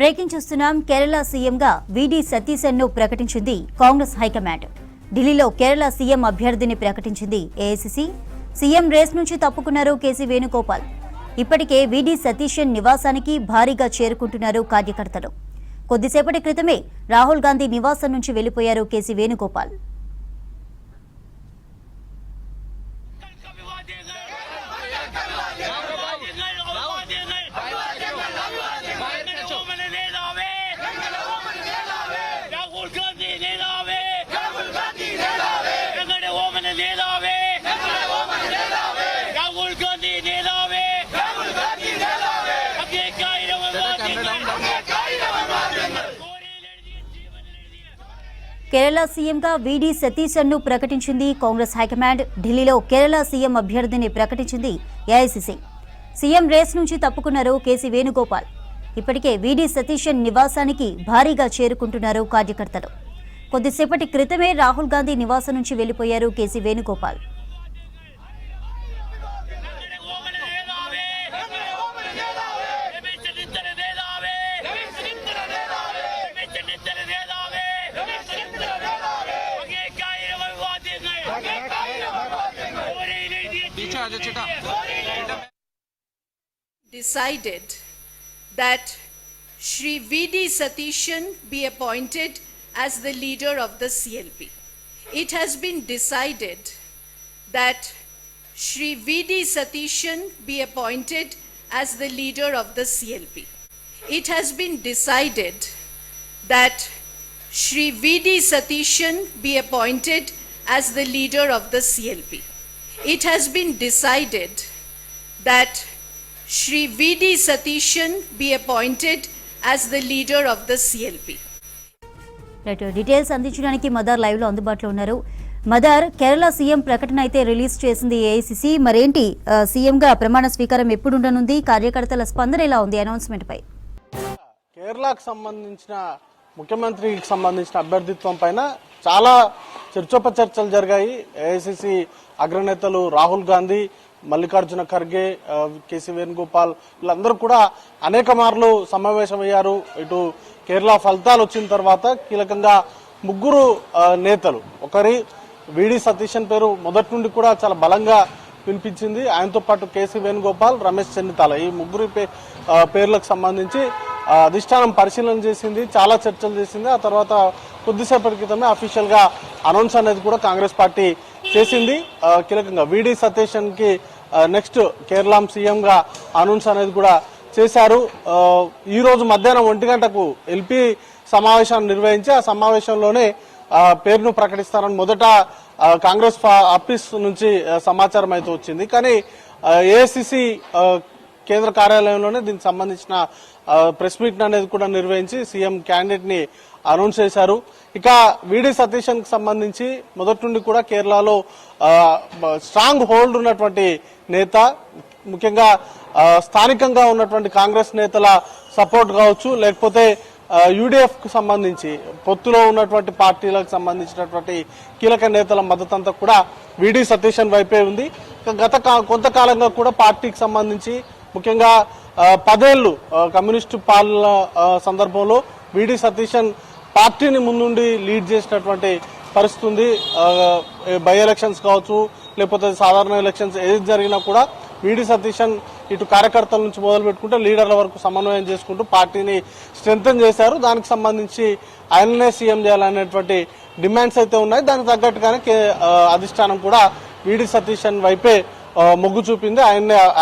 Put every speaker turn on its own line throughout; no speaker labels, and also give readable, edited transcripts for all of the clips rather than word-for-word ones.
Breaking చూస్తున్నాం. కేరళ సీఎంగా వీడి సతీశన్ను ప్రకటించింది కాంగ్రెస్ హైకమాండ్. ఢిల్లీలో కేరళ సీఎం అభ్యర్థిని ప్రకటించింది ఏఐసీసీ. సీఎం రేస్ నుంచి తప్పుకున్నారు కేసీ వేణుగోపాల్. ఇప్పటికే వీడి సతీశన్ నివాసానికి భారీగా చేరుకుంటున్నారు కార్యకర్తలు. కొద్దిసేపటి క్రితమే రాహుల్ గాంధీ నివాసం నుంచి వెళ్లిపోయారు కేసీ వేణుగోపాల్. కేరళ సీఎంగా వీడి సతీశన్ను ప్రకటించింది కాంగ్రెస్ హైకమాండ్. ఢిల్లీలో కేరళ సీఎం అభ్యర్థిని ప్రకటించింది ఏఐసీసీ. సీఎం రేస్ నుంచి తప్పుకున్నారు కేసీ వేణుగోపాల్. ఇప్పటికే వీడి సతీశన్ నివాసానికి భారీగా చేరుకుంటున్నారు కార్యకర్తలు. కొద్దిసేపటి క్రితమే రాహుల్ గాంధీ నివాసం నుంచి వెళ్లిపోయారు KC Venugopal.
Decided that Shri V.D. Satishan be appointed as the leader of the CLP. It has been decided that Shri V.D. Satishan be appointed as the leader of the CLP. It has been decided that Shri V.D. Satishan be appointed as the leader of the CLP. It has been decided that Shri V.D. Satishan be appointed as the leader of the CLP.
Right, details అందించడానికి mother live లో అందుబాటులో ఉన్నారు. Mother, Kerala CM ప్రకటన అయితే release చేసింది AICC. మరేంటి సీఎంగా ప్రమాణ స్వీకారం ఎప్పుడు ఉండనుంది? కార్యకర్తల స్పందన ఎలా ఉంది అనౌన్స్మెంట్ పై?
కేరళకు సంబంధించిన ముఖ్యమంత్రికి సంబంధించిన అభ్యర్థిత్వం పైన చాలా చర్చోపచర్చలు జరిగాయి. ఏఐసీసీ అగ్రనేతలు రాహుల్ గాంధీ, మల్లికార్జున ఖర్గే, కేసీ వేణుగోపాల్ వీళ్ళందరూ కూడా అనేక మార్లు సమావేశమయ్యారు. ఇటు కేరళ ఫలితాలు వచ్చిన తర్వాత కీలకంగా ముగ్గురు నేతలు, ఒకరి వీడి సతీశన్ పేరు మొదటి నుండి కూడా చాలా బలంగా వినిపించింది. ఆయనతో పాటు కేసీ వేణుగోపాల్, రమేష్ చెన్నితాల, ఈ ముగ్గురు పేర్లకు సంబంధించి అధిష్టానం పరిశీలన చేసింది, చాలా చర్చలు చేసింది. ఆ తర్వాత కొద్దిసేపటి క్రితమే అఫీషియల్ గా అనౌన్స్ అనేది కూడా కాంగ్రెస్ పార్టీ చేసింది. కీలకంగా వీడి సతీశన్ కి నెక్స్ట్ కేరళ సీఎం గా అనౌన్స్ అనేది కూడా చేశారు. ఈ రోజు మధ్యాహ్నం 1 గంటకు ఎల్పీ సమావేశాన్ని నిర్వహించి ఆ సమావేశంలోనే పేరును ప్రకటిస్తారని మొదట కాంగ్రెస్ ఆఫీస్ నుంచి సమాచారం అయితే వచ్చింది. కానీ ఏఐసీసీ కేంద్ర కార్యాలయంలోనే దీనికి సంబంధించిన ప్రెస్ మీట్ అనేది కూడా నిర్వహించి సీఎం క్యాండిడేట్ ని అనౌన్స్ చేశారు. ఇక వీడి సతీశన్ కి సంబంధించి మొదటి నుండి కూడా కేరళలో స్ట్రాంగ్ హోల్డ్ ఉన్నటువంటి నేత, ముఖ్యంగా స్థానికంగా ఉన్నటువంటి కాంగ్రెస్ నేతల సపోర్ట్ కావచ్చు, లేకపోతే యూడీఎఫ్ కు సంబంధించి పొత్తులో ఉన్నటువంటి పార్టీలకు సంబంధించినటువంటి కీలక నేతల మద్దతు అంతా కూడా వీడి సతీశన్ వైపే ఉంది. గత కొంతకాలంగా కూడా పార్టీకి సంబంధించి ముఖ్యంగా 10 ఏళ్లు కమ్యూనిస్టు పాలన సందర్భంలో వీడి సతీశన్ పార్టీని ముందుండి లీడ్ చేసినటువంటి పరిస్థితి ఉంది. బై ఎలక్షన్స్ కావచ్చు, లేకపోతే సాధారణ ఎలక్షన్స్ ఏది జరిగినా కూడా వీడి సతీశన్ ఇటు కార్యకర్తల నుంచి మొదలు పెట్టుకుంటే లీడర్ల వరకు సమన్వయం చేసుకుంటూ పార్టీని స్ట్రెంథెన్ చేశారు. దానికి సంబంధించి ఆయననే సీఎం చేయాలనేటువంటి డిమాండ్స్ అయితే ఉన్నాయి. దానికి తగ్గట్టుగానే అధిష్టానం కూడా వీడి సతీశన్ వైపే మొగ్గు చూపింది.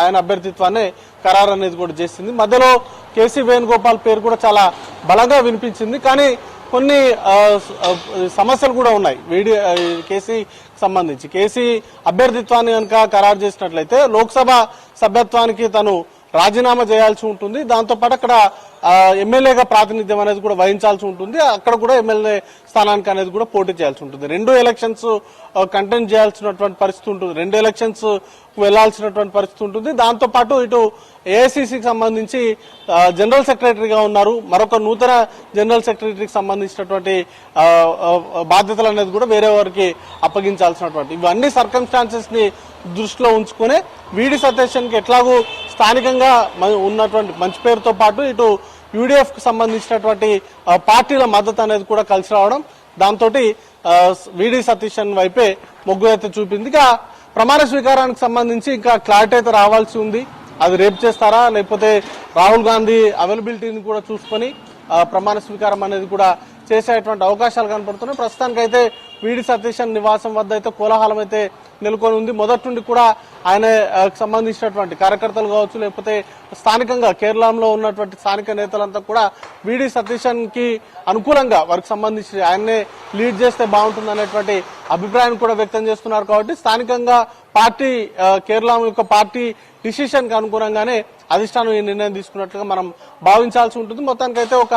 ఆయన అభ్యర్థిత్వాన్ని ఖరారు అనేది కూడా చేసింది. మధ్యలో కేసీ వేణుగోపాల్ పేరు కూడా చాలా బలంగా వినిపించింది. కానీ కొన్ని సమస్యలు కూడా ఉన్నాయి. కేసీ సంబంధించి కేసీ అభ్యర్థిత్వాన్ని కనుక ఖరారు చేసినట్లయితే లోక్సభ సభ్యత్వానికి తను రాజీనామా చేయాల్సి ఉంటుంది. దాంతోపాటు అక్కడ ఎమ్మెల్యేగా ప్రాతినిధ్యం అనేది కూడా వహించాల్సి ఉంటుంది. అక్కడ కూడా ఎమ్మెల్యే స్థానానికి అనేది కూడా పోటీ చేయాల్సి ఉంటుంది. 2 ఎలక్షన్స్ కంటెంట్ చేయాల్సినటువంటి పరిస్థితి ఉంటుంది. 2 ఎలక్షన్స్ వెళ్లాల్సినటువంటి పరిస్థితి ఉంటుంది. దాంతోపాటు ఇటు ఏఐసీసీకి సంబంధించి జనరల్ సెక్రటరీగా ఉన్నారు. మరొక నూతన జనరల్ సెక్రటరీకి సంబంధించినటువంటి బాధ్యతలు అనేది కూడా వేరే వారికి అప్పగించాల్సినటువంటి ఇవన్నీ సర్కమ్స్టాన్సెస్ ని దృష్టిలో ఉంచుకునే వీడి సతీశన్ కి ఎట్లాగూ స్థానికంగా ఉన్నటువంటి మంచి పేరుతో పాటు ఇటు యూడిఎఫ్ కు సంబంధించినటువంటి పార్టీల మద్దతు అనేది కూడా కలిసి రావడం, దాంతో విడి సతీశన్ వైపే మొగ్గు అయితే చూపింది. ఇక ప్రమాణ స్వీకారానికి సంబంధించి ఇంకా క్లారిటీ అయితే రావాల్సి ఉంది. అది రేపు చేస్తారా, లేకపోతే రాహుల్ గాంధీ అవైలబిలిటీని కూడా చూసుకొని ప్రమాణ స్వీకారం అనేది కూడా చేసేటువంటి అవకాశాలు కనపడుతున్నాయి. ప్రస్తుతానికైతే విడి సతీశన్ నివాసం వద్ద అయితే కోలాహలం అయితే నెలకొని ఉంది. మొదటి నుండి కూడా ఆయన సంబంధించినటువంటి కార్యకర్తలు కావచ్చు, లేకపోతే స్థానికంగా కేరళలో ఉన్నటువంటి స్థానిక నేతలంతా కూడా విడి సతీశన్ కి అనుకూలంగా వారికి సంబంధించి ఆయన్నే లీడ్ చేస్తే బాగుంటుంది అనేటువంటి అభిప్రాయం కూడా వ్యక్తం చేస్తున్నారు. కాబట్టి స్థానికంగా పార్టీ కేరళ యొక్క పార్టీ డిసిషన్ కి అనుగుణంగానే అధిష్టానం ఈ నిర్ణయం తీసుకున్నట్లుగా మనం భావించాల్సి ఉంటుంది. మొత్తానికైతే ఒక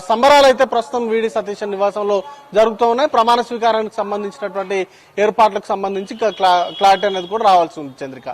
సంబరాలు అయితే ప్రస్తుతం విడి సతీశన్ నివాసంలో జరుగుతూ ఉన్నాయి. ప్రమాణ స్వీకారానికి సంబంధించినటువంటి ఏర్పాట్లకు సంబంధించి క్లారిటీ అనేది కూడా రావాల్సి ఉంది. చంద్రిక.